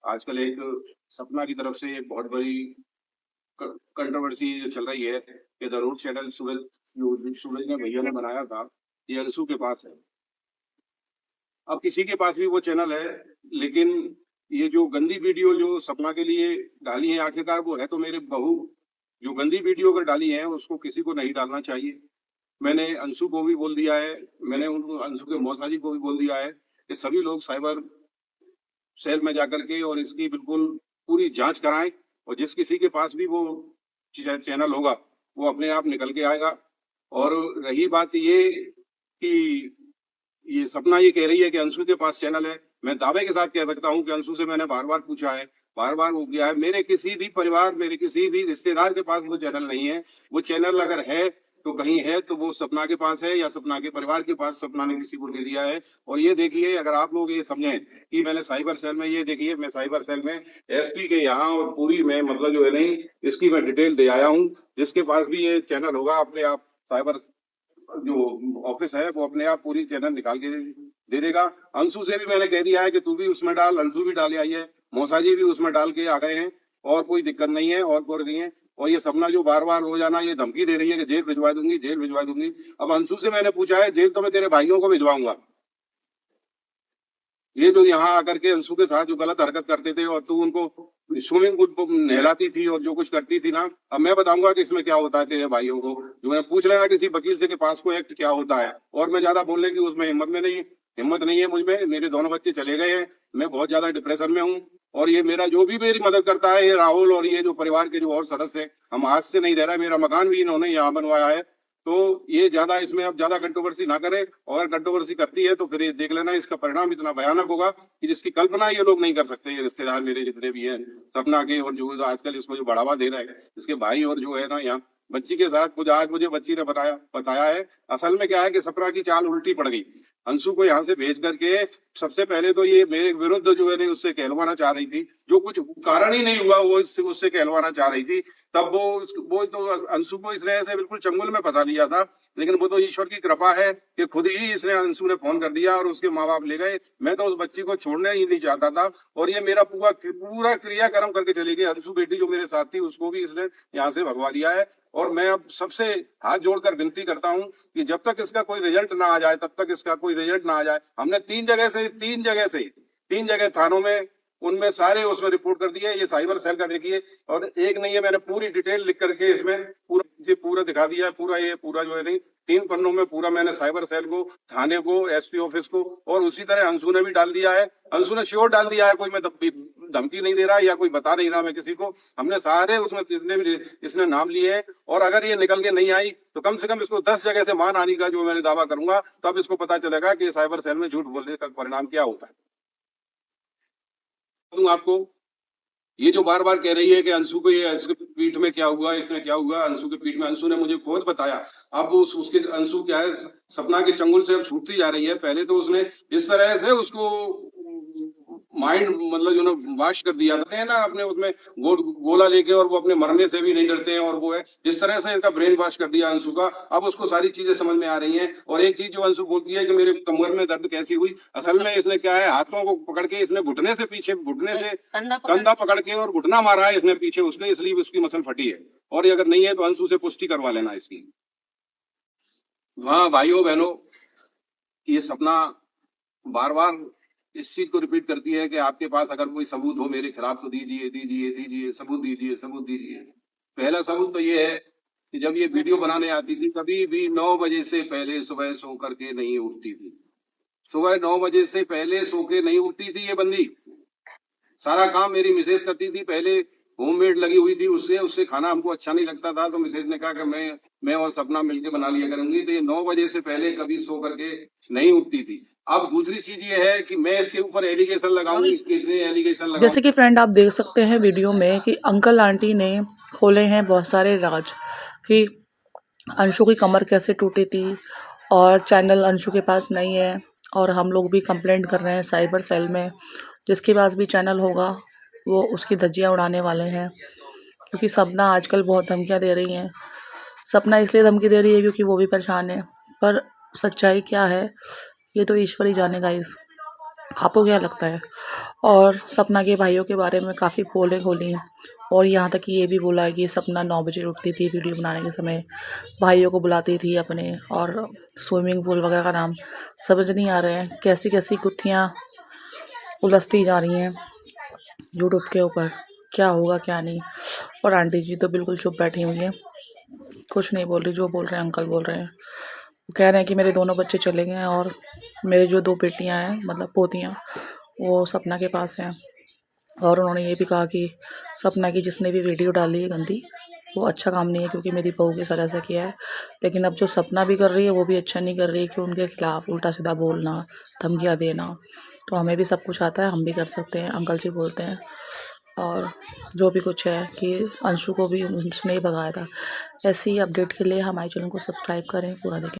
आजकल एक सपना की तरफ से एक बहुत बड़ी कंट्रोवर्सी जो चल रही है कि द रोड चैनल सूरज ने भैया ने बनाया था, ये अंशु के पास है। अब किसी के पास भी वो चैनल है, लेकिन ये जो गंदी वीडियो जो सपना के लिए डाली है, आखिरकार वो है तो मेरे बहू। जो गंदी वीडियो अगर डाली है उसको किसी को नहीं डालना चाहिए। मैंने अंशु को भी बोल दिया है, मैंने उन अंशु के मौसा जी को भी बोल दिया है कि सभी लोग साइबर सेल में जाकर के और इसकी बिल्कुल पूरी जांच कराएं, और जिस किसी के पास भी वो चैनल होगा वो अपने आप निकल के आएगा। और रही बात ये कि ये सपना ये कह रही है कि अंशु के पास चैनल है, मैं दावे के साथ कह सकता हूं कि अंशु से मैंने बार बार पूछा है, बार बार वो किया है, मेरे किसी भी परिवार, मेरे किसी भी रिश्तेदार के पास वो चैनल नहीं है। वो चैनल अगर है तो कहीं है तो वो सपना के पास है या सपना के परिवार के पास, सपना ने किसी को दे दिया है। और ये देखिए, अगर आप लोग ये समझें कि मैंने साइबर सेल में, ये देखिए मैं साइबर सेल में एसपी के यहाँ और पूरी मैं मतलब जो है नहीं, इसकी मैं डिटेल दे आया हूँ। जिसके पास भी ये चैनल होगा अपने आप साइबर जो ऑफिस है वो अपने आप पूरी चैनल निकाल के दे देगा। अंशु से भी मैंने कह दिया है कि तू भी उसमें डाल, अंशु भी डाले आई है, मौसा जी भी उसमें डाल के आ गए हैं, और कोई दिक्कत नहीं है और कोई नहीं है। और ये सपना जो बार बार रोजाना ये धमकी दे रही है कि जेल भिजवा दूंगी, जेल भिजवा दूंगी। अब अंशु से मैंने पूछा है, जेल तो मैं तेरे भाइयों को भिजवाऊंगा। ये जो यहाँ आकर के अंशु के साथ जो गलत हरकत करते थे और तू उनको स्विमिंग पूल नहलाती थी और जो कुछ करती थी ना, अब मैं बताऊंगा कि इसमें क्या होता है तेरे भाइयों को। जो मैं पूछ लेना किसी वकील से कि पास को एक्ट क्या होता है। और मैं ज्यादा बोलने की उसमें हिम्मत नहीं है मुझ में। मेरे दोनों बच्चे चले गए हैं, मैं बहुत ज्यादा डिप्रेशन में हूँ। और ये मेरा जो भी मेरी मदद करता है, ये राहुल और ये जो परिवार के जो और सदस्य हैं, हम आज से नहीं रह रहा है। मेरा मकान भी इन्होंने यहाँ बनवाया है। तो ये ज्यादा इसमें अब ज्यादा कंट्रोवर्सी ना करे, और कंट्रोवर्सी करती है तो फिर ये देख लेना, इसका परिणाम इतना भयानक होगा कि जिसकी कल्पना ये लोग नहीं कर सकते। ये रिश्तेदार मेरे जितने भी हैं सपना के, और जो आजकल इसको जो बढ़ावा दे रहे हैं इसके भाई, और जो है ना यहाँ बच्ची के साथ, मुझे बच्ची ने बताया है। असल में क्या है कि सपना की चाल उल्टी पड़ गई। अंशु को यहाँ से भेज करके सबसे पहले तो ये मेरे विरुद्ध जो है नहीं उससे कहलवाना चाह रही थी, जो कुछ कारण ही नहीं हुआ वो उससे कहलवाना चाह रही थी। तब वो तो अंशु को इसने ऐसे बिल्कुल चंगुल में फंसा लिया था। लेकिन वो तो ईश्वर की कृपा है कि खुद ही इसने अंशु ने फोन कर दिया और उसके माँ बाप ले गए। मैं तो उस बच्ची को छोड़ने ही नहीं चाहता था, और ये मेरा पूरा क्रियाक्रम करके चली गई। अंशु बेटी जो मेरे साथ थी उसको भी इसने यहाँ से भगवा दिया है। और मैं अब सबसे हाथ जोड़कर विनती करता हूँ कि जब तक इसका कोई रिजल्ट ना आ जाए, तब तक इसका कोई रिजल्ट ना आ जाए। हमने तीन जगह थानों में, उनमें सारे उसमें रिपोर्ट कर दिया है। ये साइबर सेल का देखिए, और एक नहीं है, मैंने पूरी डिटेल लिख करके इसमें पूरा दिखा दिया है। पूरा जो है नहीं 3 पन्नों में पूरा मैंने साइबर सेल को, थाने को, एसपी ऑफिस को, और उसी तरह अंशु ने भी डाल दिया है। अंशु ने श्योर डाल दिया है, कोई मैं धमकी नहीं दे रहा या कोई बता नहीं रहा मैं किसी को। हमने सारे उसमें जितने भी इसने नाम लिए हैं, और अगर ये निकल के नहीं आई तो कम से कम इसको 10 जगह से मान आने का जो मैंने दावा करूंगा, तब इसको पता चलेगा कि साइबर सेल में झूठ बोलने का परिणाम क्या होता है। आपको ये जो बार बार कह रही है कि अंशु को ये पीठ में क्या हुआ, इसने क्या हुआ, अंशु के पीठ में, अंशु ने मुझे खुद बताया। अब उसके अंशु क्या है, सपना के चंगुल से अब छूटती जा रही है। पहले तो उसने इस तरह से उसको माइंड मतलब जो ना वाश कर दिया था ना अपने उसमें गोला लेके, और वो अपने मरने से भी नहीं डरते हैं। और वो है इस तरह से इसका ब्रेन वॉश कर दिया अंशु का। अब उसको सारी चीजें समझ में आ रही हैं। और एक चीज जो अंशु बोलती है कि मेरे कमर में दर्द कैसी हुई, असल में इसने क्या है, हाथों को पकड़ के इसने घुटने से कंधा पकड़ के और घुटना मारा है इसने पीछे उसके, इसलिए उसकी मसल फटी है। और ये अगर नहीं है तो अंशु से पुष्टि करवा लेना इसकी। हाँ भाइयों बहनों, ये सपना बार बार इस चीज को रिपीट करती है कि आपके पास अगर कोई सबूत हो मेरे खिलाफ तो दीजिए, सबूत दीजिए। पहला सबूत तो ये है कि जब ये वीडियो बनाने आती थी, कभी भी 9 बजे से पहले सुबह सो करके नहीं उठती थी। सुबह 9 बजे से पहले सो के नहीं उठती थी ये बंदी। सारा काम मेरी मिसेज करती थी। पहले होममेड लगी हुई थी, उससे खाना हमको अच्छा नहीं लगता था, तो मिसेज ने कहा कि मैं और सपना मिलके बना लिया करूंगी। तो ये 9 बजे से पहले कभी सो करके नहीं उठती थी। अब दूसरी चीज ये है कि मैं इसके ऊपर एलिगेशन लगाऊंगी, कितने एलिगेशन लगाऊंगी। जैसे कि फ्रेंड आप देख सकते हैं वीडियो में कि अंकल आंटी ने खोले हैं बहुत सारे राज, कि अंशु की कमर कैसे टूटी थी, और चैनल अंशु के पास नहीं है। और हम लोग भी कंप्लेंट कर रहे हैं साइबर सेल में, जिसके पास भी चैनल होगा वो उसकी धज्जियाँ उड़ाने वाले हैं। क्योंकि सपना आजकल बहुत धमकियाँ दे रही हैं। सपना इसलिए धमकी दे रही है क्योंकि वो भी परेशान है, पर सच्चाई क्या है ये तो ईश्वर ही जाने गाइस। आपको क्या लगता है? और सपना के भाइयों के बारे में काफ़ी पोलें खोली और यहाँ तक कि ये भी बोला है कि सपना 9 बजे उठती थी वीडियो बनाने के समय, भाइयों को बुलाती थी अपने, और स्विमिंग पूल वगैरह का नाम समझ नहीं आ रहे हैं। कैसी-कैसी गुत्थियाँ उलझती जा रही हैं यूट्यूब के ऊपर, क्या होगा क्या नहीं। और आंटी जी तो बिल्कुल चुप बैठी हुई हैं, कुछ नहीं बोल रही, जो बोल रहे हैं अंकल बोल रहे हैं। वो कह रहे हैं कि मेरे दोनों बच्चे चले गए हैं और मेरी जो 2 बेटियाँ हैं मतलब पोतियाँ, वो सपना के पास हैं। और उन्होंने ये भी कहा कि सपना की जिसने भी वीडियो डाली है गंदी, वो अच्छा काम नहीं है क्योंकि मेरी बहू के साथ ऐसा किया है। लेकिन अब जो सपना भी कर रही है वो भी अच्छा नहीं कर रही है कि उनके खिलाफ उल्टा-सीधा बोलना, धमकियाँ देना। तो हमें भी सब कुछ आता है, हम भी कर सकते हैं, अंकल जी बोलते हैं। और जो भी कुछ है कि अंशु को भी उसने ही भगाया था। ऐसी ही अपडेट के लिए हमारे चैनल को सब्सक्राइब करें, पूरा देखें।